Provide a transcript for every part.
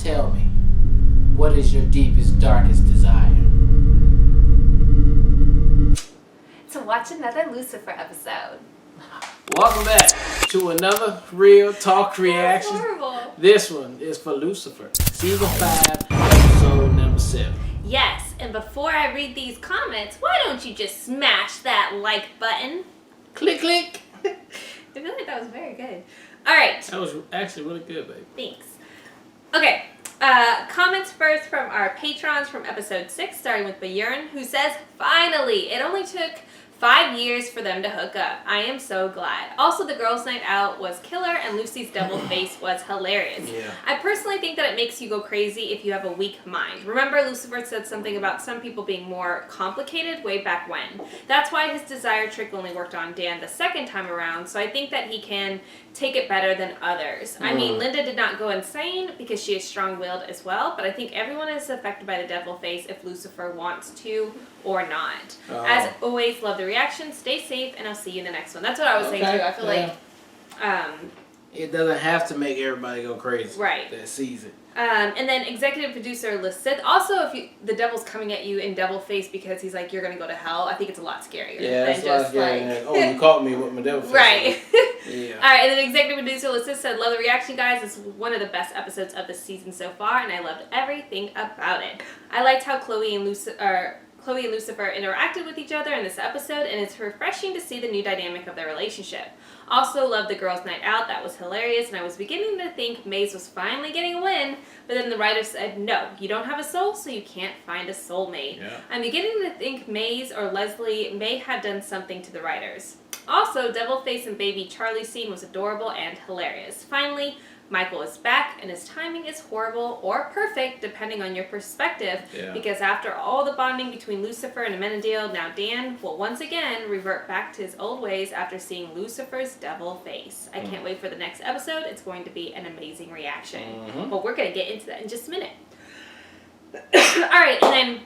Tell me, what is your deepest, darkest desire? To watch another Lucifer episode. Welcome back to another Real Talk Reaction. That's horrible. This one is for Lucifer, Season 5, Episode number 7. Yes, and before I read these comments, why don't you just smash that like button? Click, click. I feel like that was very good. All right. That was actually really good, baby. Thanks. Okay. Comments first from our patrons from episode 6, starting with Bayern, who says, finally, it only took 5 years for them to hook up. I am so glad. Also, the girls' night out was killer, and Lucy's double face was hilarious. Yeah. I personally think that it makes you go crazy if you have a weak mind. Remember, Lucifer said something about some people being more complicated way back when. That's why his desire trick only worked on Dan the second time around, so I think that he can take it better than others. I mean, Linda did not go insane because she is strong-willed as well, but I think everyone is affected by the devil face if Lucifer wants to or not. As always, love the reaction. Stay safe, and I'll see you in the next one. That's what I was saying, too. I feel like... it doesn't have to make everybody go crazy. Right. That sees it. And then executive producer Lisith. Also, if the devil's coming at you in devil face because he's like, you're going to go to hell, I think it's a lot scarier. Yeah, than that's a lot just scarier. Oh, you caught me with my devil face. Right. Yeah. Alright, and then executive producer Lisith said, love the reaction, guys. This is one of the best episodes of the season so far, and I loved everything about it. I liked how Chloe and Lucifer interacted with each other in this episode, and it's refreshing to see the new dynamic of their relationship. Also, loved the girls' night out. That was hilarious, and I was beginning to think Maze was finally getting a win, but then the writer said, no, you don't have a soul, so you can't find a soulmate. Yeah. I'm beginning to think Maze or Leslie may have done something to the writers. Also, Devilface and Baby Charlie scene was adorable and hilarious. Finally, Michael is back, and his timing is horrible or perfect, depending on your perspective, because after all the bonding between Lucifer and Amenadiel, now Dan will once again revert back to his old ways after seeing Lucifer's devil face. I can't wait for the next episode. It's going to be an amazing reaction. But we're going to get into that in just a minute. Alright, and then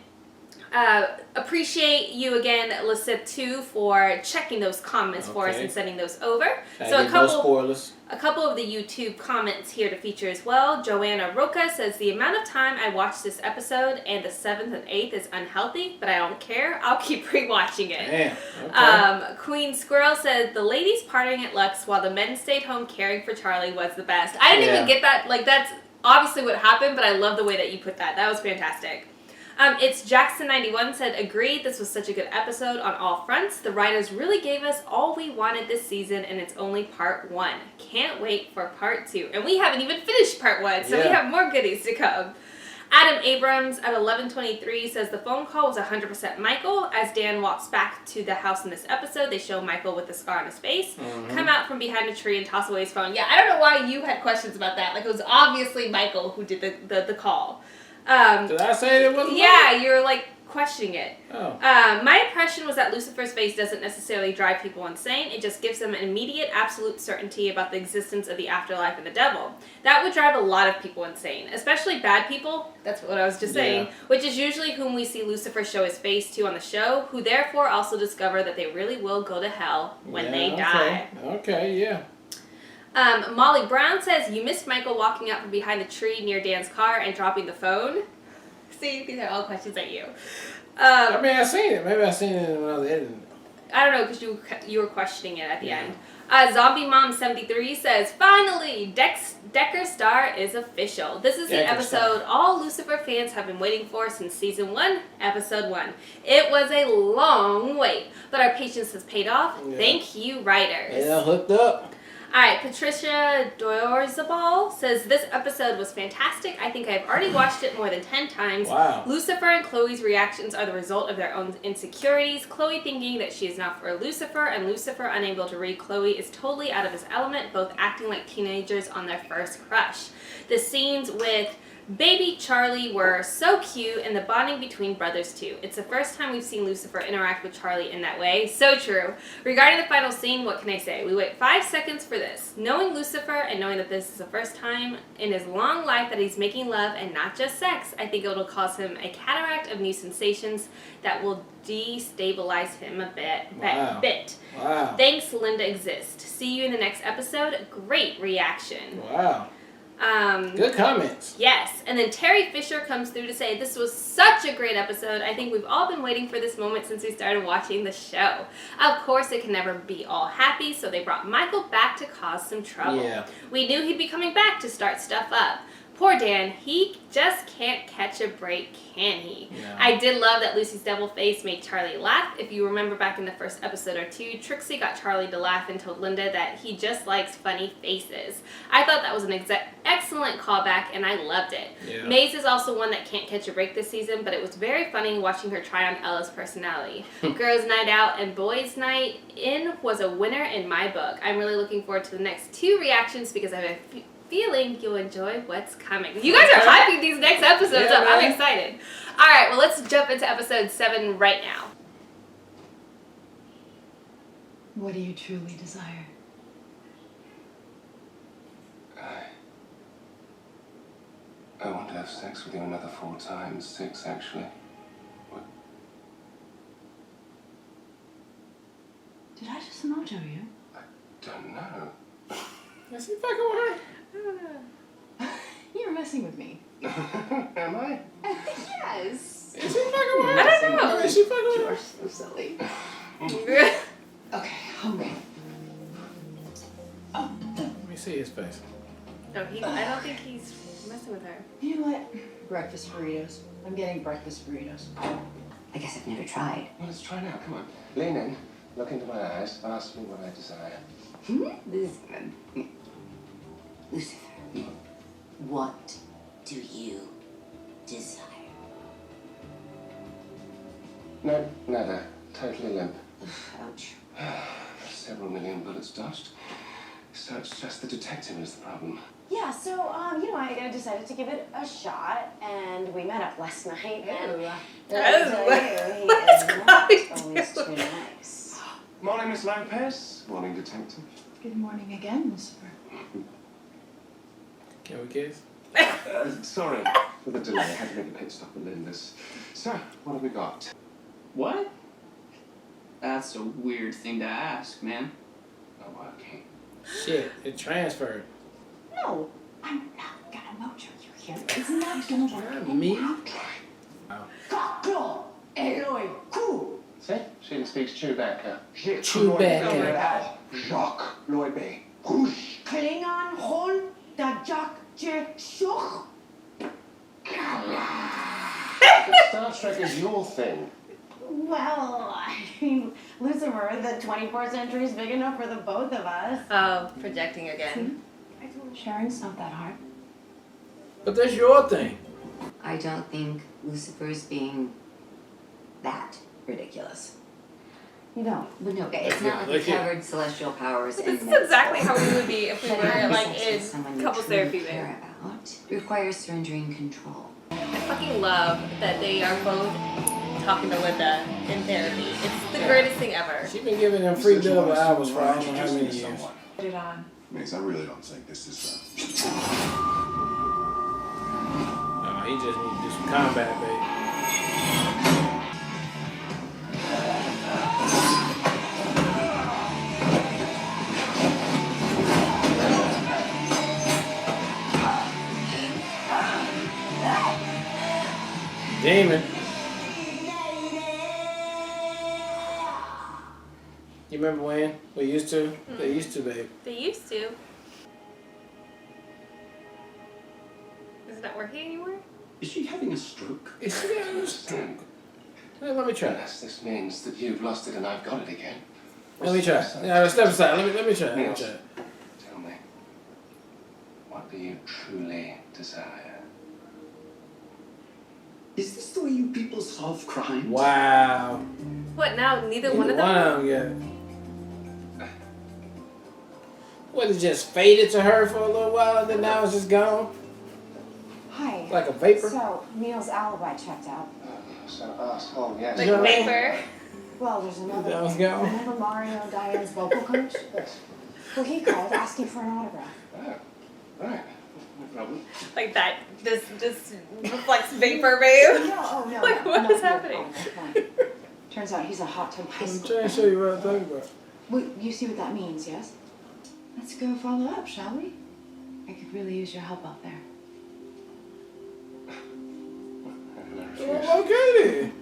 appreciate you again, Lisith, too, for checking those comments for us and sending those over. So a couple of the YouTube comments here to feature as well. Joanna Roca says, the amount of time I watched this episode and the 7th and 8th is unhealthy, but I don't care. I'll keep rewatching it. Damn. Okay. Queen Squirrel said, the ladies partying at Lux while the men stayed home caring for Charlie was the best. I didn't even get that. Like, that's obviously what happened, but I love the way that you put that. That was fantastic. It's Jackson91 said, agreed, this was such a good episode on all fronts. The writers really gave us all we wanted this season, and it's only part 1. Can't wait for part 2. And we haven't even finished part 1, so we have more goodies to come. Adam Abrams at 11:23 says, the phone call was 100% Michael. As Dan walks back to the house in this episode, they show Michael with the scar on his face, come out from behind a tree and toss away his phone. Yeah, I don't know why you had questions about that. Like, it was obviously Michael who did the call. Did I say it wasn't? Yeah, you were like questioning it. Oh. My impression was that Lucifer's face doesn't necessarily drive people insane. It just gives them an immediate, absolute certainty about the existence of the afterlife and the devil. That would drive a lot of people insane, especially bad people. That's what I was just saying. Which is usually whom we see Lucifer show his face to on the show, who therefore also discover that they really will go to hell when they die. Okay, yeah. Molly Brown says, you missed Michael walking out from behind the tree near Dan's car and dropping the phone. See, these are all questions at you. I mean, I've seen it. Maybe I've seen it in another editing. I don't know, because you were questioning it at the end. Zombie Mom 73 says, finally, Decker Star is official. This is the episode all Lucifer fans have been waiting for since season 1, episode 1. It was a long wait, but our patience has paid off. Thank you, writers. Yeah, hooked up. Alright, Patricia Doyorzabal says, this episode was fantastic. I think I've already watched it more than 10 times. Wow. Lucifer and Chloe's reactions are the result of their own insecurities. Chloe thinking that she is not for Lucifer, and Lucifer unable to read Chloe is totally out of his element, both acting like teenagers on their first crush. The scenes with Baby Charlie were so cute, and the bonding between brothers too. It's the first time we've seen Lucifer interact with Charlie in that way. So true. Regarding the final scene, what can I say? We wait 5 seconds for this. Knowing Lucifer and knowing that this is the first time in his long life that he's making love and not just sex, I think it'll cause him a cataract of new sensations that will destabilize him a bit. Wow. Thanks, Linda Exist. See you in the next episode. Great reaction. Wow. Good comments. Yes, and then Terry Fisher comes through to say, this was such a great episode. I think we've all been waiting for this moment since we started watching the show. Of course, it can never be all happy, so they brought Michael back to cause some trouble. Yeah. We knew he'd be coming back to start stuff up. Poor Dan, he just can't catch a break, can he? Yeah. I did love that Lucy's devil face made Charlie laugh. If you remember back in the first episode or two, Trixie got Charlie to laugh and told Linda that he just likes funny faces. I thought that was an excellent callback, and I loved it. Yeah. Maze is also one that can't catch a break this season, but it was very funny watching her try on Ella's personality. Girls' Night Out and Boys' Night In was a winner in my book. I'm really looking forward to the next 2 reactions because I have a feeling you'll enjoy what's coming. You guys are hyping these next episodes up. I'm excited. All right, well, let's jump into episode 7 right now. What do you truly desire? I want to have sex with you another 4 times. 6, actually. What? Did I just mojo you? I don't know. Is he fucking with her? You're messing with me. Am I? Yes. Is he fucking with her? I don't know. Is she fucking with You're her? so silly. Okay. Okay, hungry. Oh, Let me see his face. No, I don't think he's messing with her. you know what? Breakfast burritos. I'm getting breakfast burritos. I guess I've never tried. Well, let's try now. Come on. Lean in. Look into my eyes. Ask me what I desire. Lucifer, what do you desire? No, nada. Totally limp. Ouch. Several million bullets dodged. So it's just the detective is the problem. Yeah, so, I decided to give it a shot, and we met up last night, and let me tell you, he is not always too nice. Morning, Miss Lopez. Morning, detective. Good morning again, Lucifer. Can we kiss? Sorry for the delay. I had to make a pit stop at Linda's. So, what have we got? What? That's a weird thing to ask, man. Not working. Shit, it transferred. No, I'm not gonna mojo you here. It's not gonna work. Me? Kaklo, Eloi, Ku. See? She speaks Chewbacca. Chewbacca. Jacques Loibe. Rouge. Klingon hol da jak je shuch. Star Trek is your thing. Well, I mean, Lucifer, the 24th century is big enough for the both of us. Oh, projecting again. Sharing's not that hard. But that's your thing. I don't think Lucifer's being that ridiculous. You don't. But no, it's not like Look he here. covered celestial powers. This and is med exactly spells. how we would be if we But were having like sex with in someone you couples truly therapy. care about requires surrendering control. I fucking love that they are both talking to Linda in therapy. It's the greatest thing ever. She been giving them free double hours for I don't know how many years. Put it on. Mace, I really don't think this is He just need to do some combat, baby. Demon. You remember when we used to? They used to, babe. They used to. Is it not working anymore? Is she having a stroke? Is she having a stroke? Let me try. Unless this means that you've lost it and I've got it again. Let me try. Yeah, step aside. Let me try. Let me Niels, try. tell me, what do you truly desire? Is this the way you people solve crime? Wow. What now? Neither one of them? One of them, yeah. Was it just faded to her for a little while and then now it's just gone? Hi. Like a vapor? So, Neil's alibi checked out. So, asshole, yes. Like You know what I mean? vapor. Well, there's another That was thing. gone. Remember Mario, Diane's vocal coach? Well, he called asking for an autograph. Oh, right. No problem. Like that. This reflects vapor, babe. No, oh no. Like, no, what not is your happening? autograph, no. Turns out he's a hot tub high I'm school. trying to show you what I'm talking about. Well, you see what that means, yes? Let's go follow up, shall we? I could really use your help out there. Well, okay then.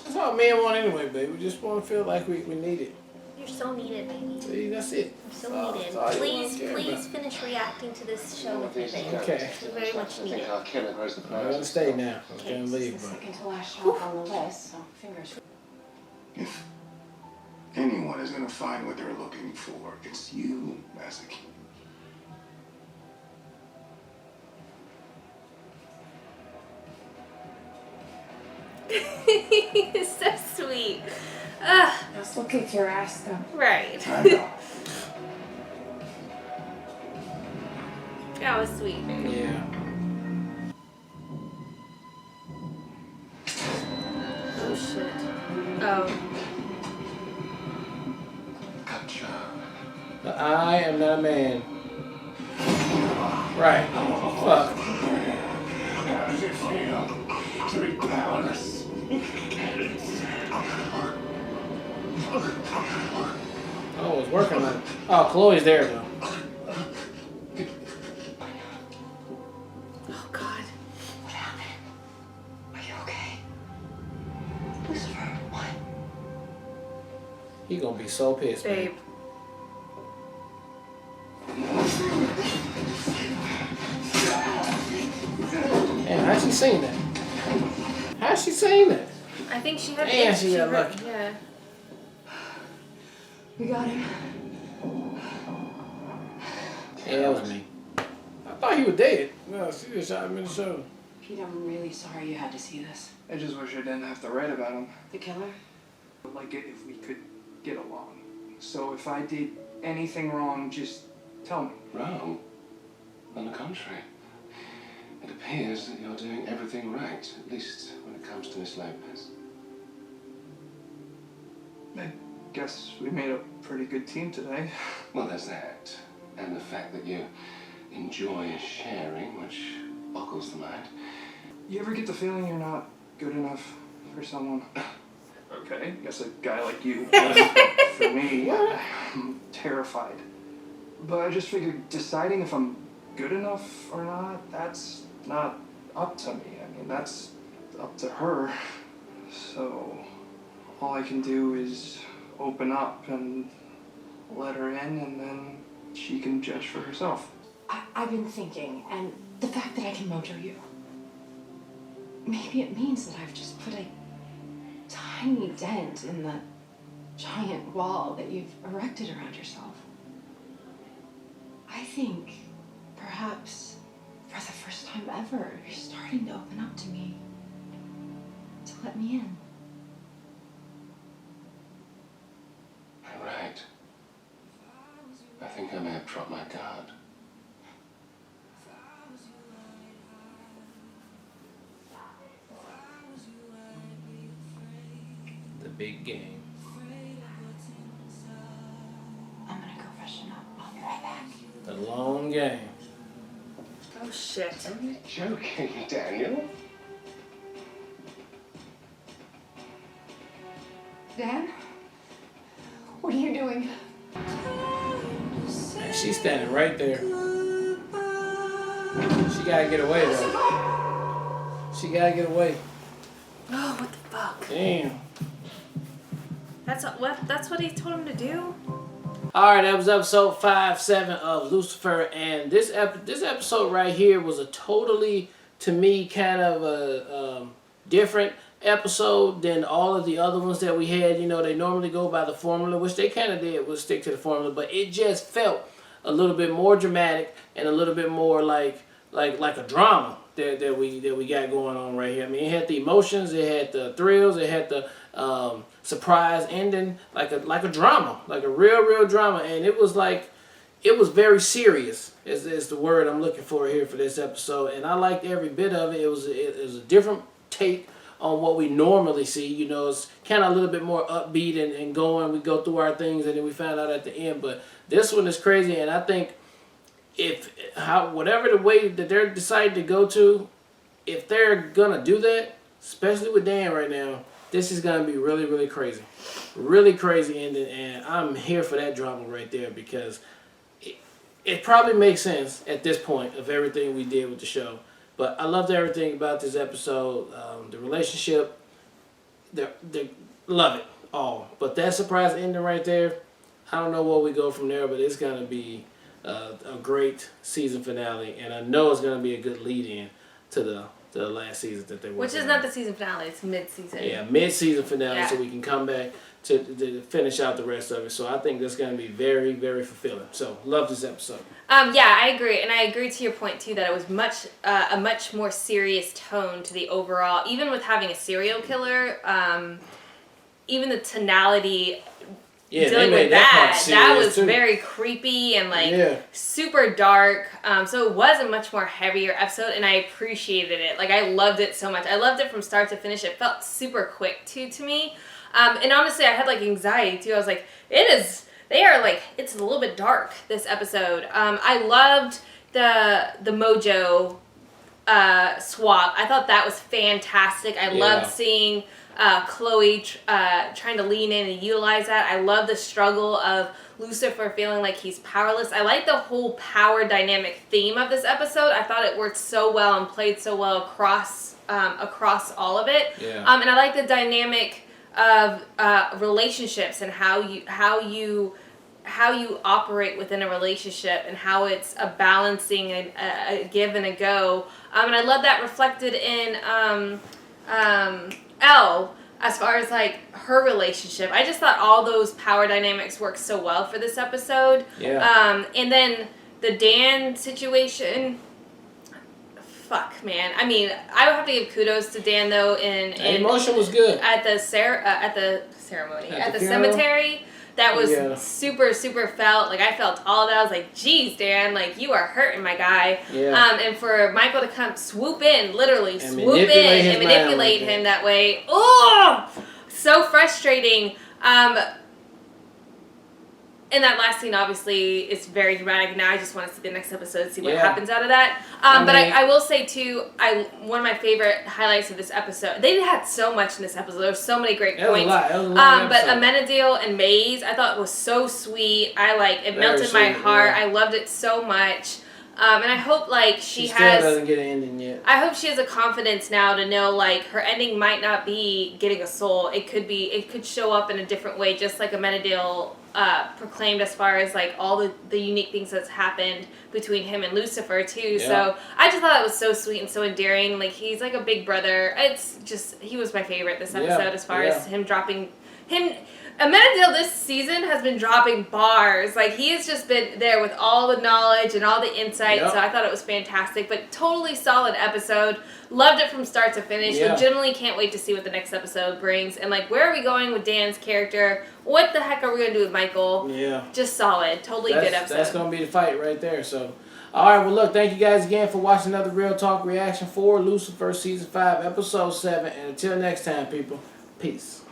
That's all men want anyway, baby. We just want to feel like we need it. You're so needed, baby. See, that's it. You're so That's needed. all you Please, wanna care please about. finish reacting to this show with me, baby. Okay. You're very much I think needed. our killer grows the I'm prize. gonna stay now. I'm gonna This leave, is the but second to last shot on the list, so fingers crossed. If anyone is gonna find what they're looking for, it's you, Masaki. It's so sweet. Ugh, Let's look at your ass, though. right. I know. That was sweet, baby. yeah. Oh shit. Oh. Gotcha. But I am not a man. Right. Fuck. How does it feel to be powerless? Oh, it's working on it. Oh, Chloe's there though. Oh god. What happened? Are you okay? Lucifer, what? He gonna be so pissed, Babe. babe. Man, how's she saying that? How's she saying that? I think she had Damn, she got lucky. Yeah. We got him. Yeah, that was me. I thought he was dead. No, she just shot him in the shoulder. Pete, I'm really sorry you had to see this. I just wish I didn't have to write about him. The killer? Like it if we could get along. So if I did anything wrong, just tell me. Wrong. On the contrary. It appears that you're doing everything right, at least when it comes to Miss Lopez. I guess we made a pretty good team today. Well, there's that. And the fact that you enjoy sharing, which boggles the mind. You ever get the feeling you're not good enough for someone? Okay, I guess a guy like you. For me, I'm terrified. But I just figured deciding if I'm good enough or not, that's not up to me. I mean, that's up to her. So all I can do is open up and let her in, and then she can judge for herself. I've been thinking, and the fact that I can mojo you, maybe it means that I've just put a tiny dent in the giant wall that you've erected around yourself. I think perhaps for the first time ever, you're starting to open up to me, to let me in. You're right. I think I may have dropped my guard. The big game. I'm gonna go freshen up. I'll be right back. The long game. Oh shit. Are you joking, Daniel? Dan? What are you doing? Man, she's standing right there. She gotta get away though. She gotta get away. Oh, what the fuck? Damn. That's what he told him to do? Alright, that was episode 5-7 of Lucifer, and this episode right here was a totally, to me, kind of a different episode than all of the other ones that we had. You know, they normally go by the formula, which they kind of did, was stick to the formula, but it just felt a little bit more dramatic and a little bit more like a drama that we got going on right here. I mean, it had the emotions, it had the thrills, it had the surprise ending, like a drama, like a real drama, and it was very serious is the word I'm looking for here for this episode, and I liked every bit of it. It was a different take on what we normally see. You know, it's kind of a little bit more upbeat and going. We go through our things and then we find out at the end, but this one is crazy, and I think whatever the way that they're deciding to go to, if they're gonna do that, especially with Dan right now, this is gonna be really crazy, really crazy ending, and I'm here for that drama right there because it probably makes sense at this point of everything we did with the show. But I loved everything about this episode. The relationship, they love it all. But that surprise ending right there, I don't know where we go from there, but it's going to be a great season finale. And I know it's going to be a good lead-in to the last season that they were. Which is not the season finale, it's mid-season. Yeah, mid-season finale, Yeah. so we can come back to finish out the rest of it. So I think that's going to be very, very fulfilling. So love this episode. Yeah, I agree, and I agree to your point too that it was a much more serious tone to the overall. Even with having a serial killer, even the tonality dealing with that was too. Very creepy and like super dark. So it was a much more heavier episode, and I appreciated it. Like I loved it so much. I loved it from start to finish. It felt super quick too to me. And honestly, I had like anxiety too. I was like, it's a little bit dark, this episode. I loved the Mojo swap. I thought that was fantastic. I loved seeing Chloe trying to lean in and utilize that. I love the struggle of Lucifer feeling like he's powerless. I like the whole power dynamic theme of this episode. I thought it worked so well and played so well across all of it. Yeah. And I like the dynamic of relationships and how you operate within a relationship and how it's a balancing and a give and a go. And I love that reflected in Elle as far as like her relationship. I just thought all those power dynamics worked so well for this episode. Yeah. And then the Dan situation. Fuck, man. I mean, I would have to give kudos to Dan though. The emotion was good at the ceremony, at the funeral? Cemetery. That was super, super felt. Like I felt all of that. I was like, "Geez, Dan, like you are hurting my guy." Yeah. And for Michael to come swoop in, literally and swoop in and manipulate like him that way. Oh, so frustrating. And that last scene, obviously, is very dramatic. Now I just want to see the next episode, see what happens out of that. But I will say, too, one of my favorite highlights of this episode, they had so much in this episode. There were so many great points. That was a long but episode. Amenadiel and Maze, I thought was so sweet. It melted my heart. I loved it so much. And I hope, like, she still doesn't get an ending yet. I hope she has a confidence now to know, like, her ending might not be getting a soul. It could show up in a different way, just like Amenadiel proclaimed as far as, like, all the unique things that's happened between him and Lucifer, too. Yeah. So I just thought it was so sweet and so endearing. Like, he's like a big brother. It's just, he was my favorite this episode as far as him dropping... Amenadiel this season has been dropping bars. Like, he has just been there with all the knowledge and all the insight, so I thought it was fantastic. But totally solid episode. Loved it from start to finish. Legitimately can't wait to see what the next episode brings. And, like, where are we going with Dan's character? What the heck are we going to do with Michael? Yeah. Just solid. Totally good episode. That's going to be the fight right there, so... Alright, well look, thank you guys again for watching another Real Talk reaction for Lucifer Season 5, Episode 7. And until next time, people, peace.